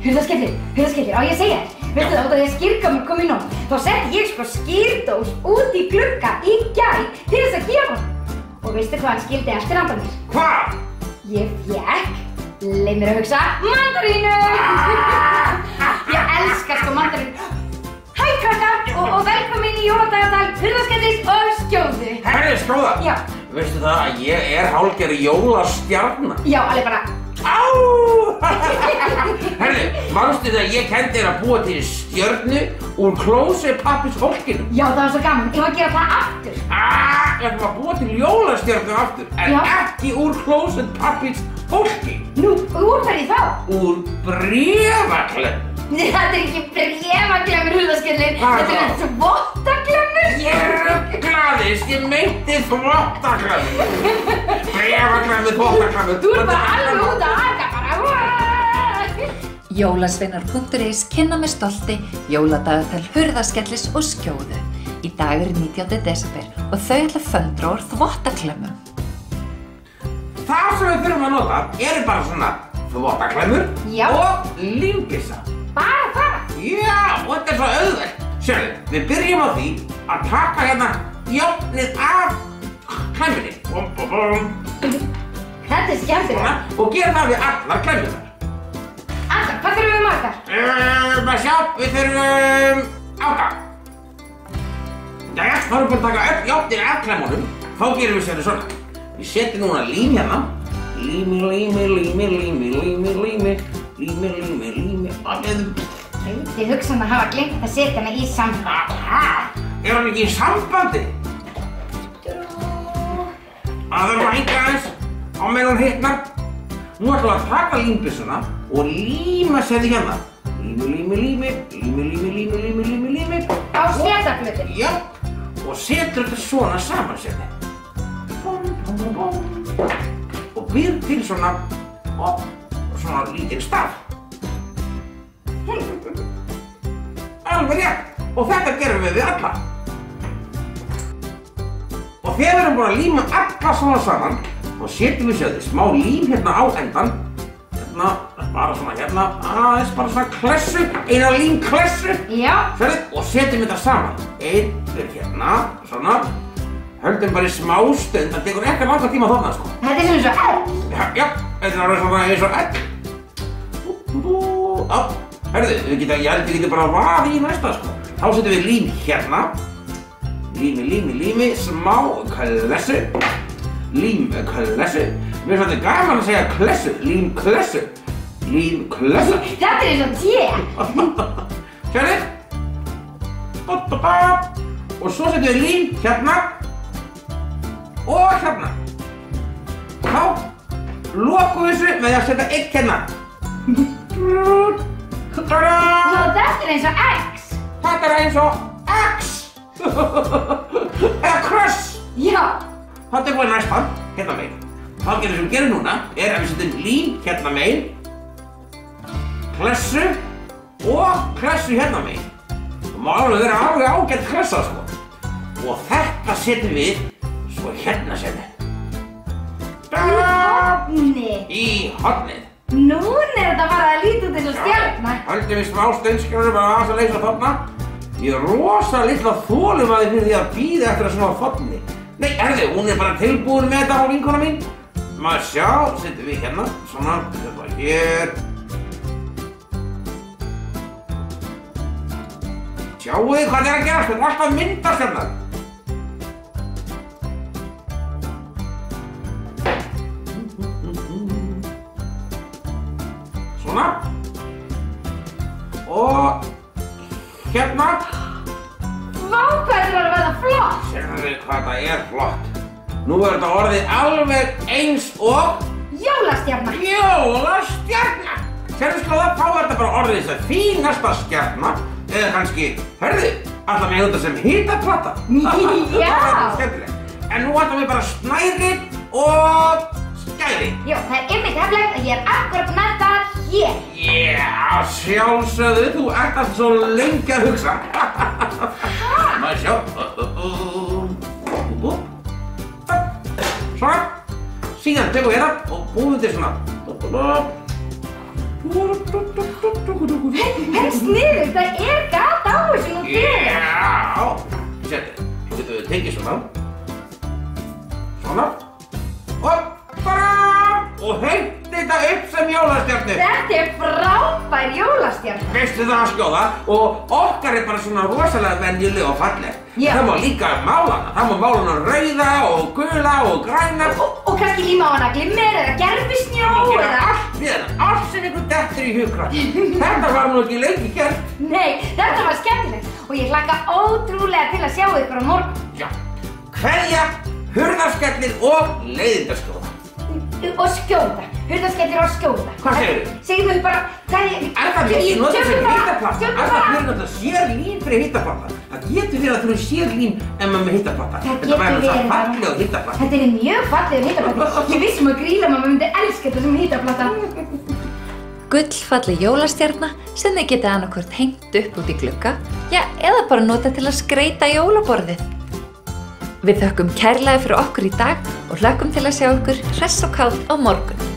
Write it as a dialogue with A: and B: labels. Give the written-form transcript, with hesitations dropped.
A: Hurðaskellir, á ég að segja þér? Veistu það, út af því að skýrgámur kom í nótt, þá setti ég sko skýrdós út í glugga í gær til þess að gefa honum. Og veistu hvað hann skildi eftir handa mér?
B: Hvað?
A: Ég fékk, leið mér að hugsa, mandarínu! Ég elska sko mandarínu. Hæ krakkar og velkomin í jóladagatal Hurðaskellis og Skjóðu.
B: Herri, Skjóða!
A: Já.
B: Veistu það að ég er hálfgerð jólastjarna?
A: Já, alveg bara.
B: Á! Herri, manstu þegar ég kenndi þér að búa til stjörnu úr klósettpappírsfólkinu?
A: Já, það var svo gaman. Ég var að gera það aftur.
B: Ég ætlum að búa til jólastjörnu aftur, en ekki úr klósettpappírsfólki.
A: Nú, úr hverju þá?
B: Úr bréfaklem.
A: Þetta er ekki bréfaklemmur, Hurðaskellir. Þetta er þvottaklemmur.
B: Ég ruglaðist, ég meinti þvottaklemmur. Bréfaklemmur, þvottaklemmur.
A: Þú ert bara alveg út að aka bara.
C: Jólasveinar.is kynna með stolti jóladagatal Hurðaskellis og Skjóðu. Í dag er 19. desember og þau ætla að föndra úr þvottaklemmum.
B: Það sem við þurfum að nota eru bara svona þvottaklemmur og límbissa.
A: Bara það?
B: Já, og þetta er svo auðvelt. Sérðu, við byrjum á því að taka hérna járnið af klemmunni.
A: Þetta er skemmtilega.
B: Og gera það við allar klemmunar.
A: Allar, hvað þurfum við margar?
B: Bara sjá, við þurfum 8. Jæja, þá erum við bara að taka öll járnið af klemmunum. Þá gerum við sérðu svona. Við setjum núna lím hérna. Lími.
A: Þið hugsa að hafa gleymt að setja mig í samband.
B: Er hann ekki í sambandi? Það þurfum að hengja aðeins á meðan hún hitnar. Nú ætlum við að taka límbissuna og líma sérðu hérna. Lími.
A: Á sléttarflötu?
B: Já, og setur þetta svona saman sérðu. Og býr til svona lítinn staf. Alveg rétt, og þetta gerum við alla. Og þegar við erum búin að líma alla svona saman, þá setjum við sérðu smá lím hérna á endan. Hérna, bara svona hérna, aðeins bara svona klessu, eina límklessu. Já. Sérðu, og setjum þetta saman. Einn er hérna, svona. Höldum bara í smá stund, það tekur ekki langa tíma þarna, sko.
A: Þetta er svona eins og egg.
B: Já, þetta er alveg svona eins og egg. Herðu, ég held við getum bara að vaða í næsta, sko. Þá setjum við lím hérna. Lími, smá klessu. Límklessu. Mér finnst þetta gaman að segja klessu, límklessu.
A: Þetta er eins og te.
B: Sérðu? Og svo setjum við lím hérna. Og hérna. Þá lokum við þessu með því að setja egg hérna. Tada!
A: Þetta er eins og eggs.
B: Þetta er eins og eggs. Eða kross.
A: Já.
B: Þetta er búið næstan, hérna megin. Það sem við gerum núna er að við setjum lím hérna megin, klessu og klessu hérna megin. Það má alveg vera alveg ágætt klessa, sko. Og þetta setjum við svo hérna sérðu. Í hornið.
A: Núna er þetta bara að líta út eins og stjarna.
B: Höldum við smá stund, skilurðu, bara aðeins að leysa þarna. Ég er rosa litla þolinmæði fyrir því að bíða eftir að svona þorni. Nei, herðu, hún er bara tilbúin með þetta á vinkona mín. Maður sjá, setjum við hérna, svona, þetta hér. Sjáu þið hvað er að gerast, þetta er alltaf að myndast hérna. Svona. Og hérna.
A: Vá, hvað þetta var að verða flott.
B: Sérðu hvað þetta er flott. Nú er þetta orðið alveg eins og
A: jólastjarna.
B: Jólastjarna. Sérðu sko það, þá er þetta bara orðið þess að fínasta stjarna. Eða kannski, hörðu, ætla mig út sem hitaplata.
A: Já.
B: Það er skemmtilegt. En nú ætlum við bara snæri og skæri.
A: Já, það er einmitt heflegt að ég er akkurat með það hér.
B: Já, sjálfsögðu, þú ert alltaf svo lengi að hugsa. Maður sjá. Svona. Síðan tekum við hérna og búum til svona.
A: En sniðugt, það gat á þessu nú þegar.
B: Já, sérðu, svo getum við tekið svona. Svona. Og bara, og hengt þetta upp sem jólastjarnu.
A: Þetta frábær jólastjarna.
B: Veistu það skjóða, og okkar bara svona rosalega venjuleg og falleg.
A: Já.
B: Það má líka mála hana, það má mála hana rauða og gula og græna.
A: Og kannski líma á hana glimmer eða gerfisnjó eða...
B: Allt við hana, allt sem ykkur dettur í hugkvæm. Þetta var nú ekki lengi gert.
A: Nei, þetta var skemmtilegt og ég hlakka ótrúlega til að sjá ykkur á morgun.
B: Já, kveðja, hurðarskellir og leiðindaskjóða.
A: Og skjóta, hurðarskellir og skjóta.
B: Hvað segirðu?
A: Segðu bara, það
B: Er það ekki notað sem hittaplatta? Er það fyrir náttúrulega sér lín fyrir hittaplatta? Það getur verið að þú sér lín ef maður með hittaplatta.
A: Það getur verið
B: það fallega hittaplatta.
A: Þetta mjög fallegur hittaplata. Ég vissum að Grýla mamma myndi elska þetta sem hittaplata.
C: Gullfalleg jólastjarna sem þið getið annarkvort hengt upp út í glugga, já, eða bara nota til að skreyta jólaborðið. Við þökkum kærlega fyrir okkur í dag og hlökkum til að sjá ykkur hress og kát á morgun.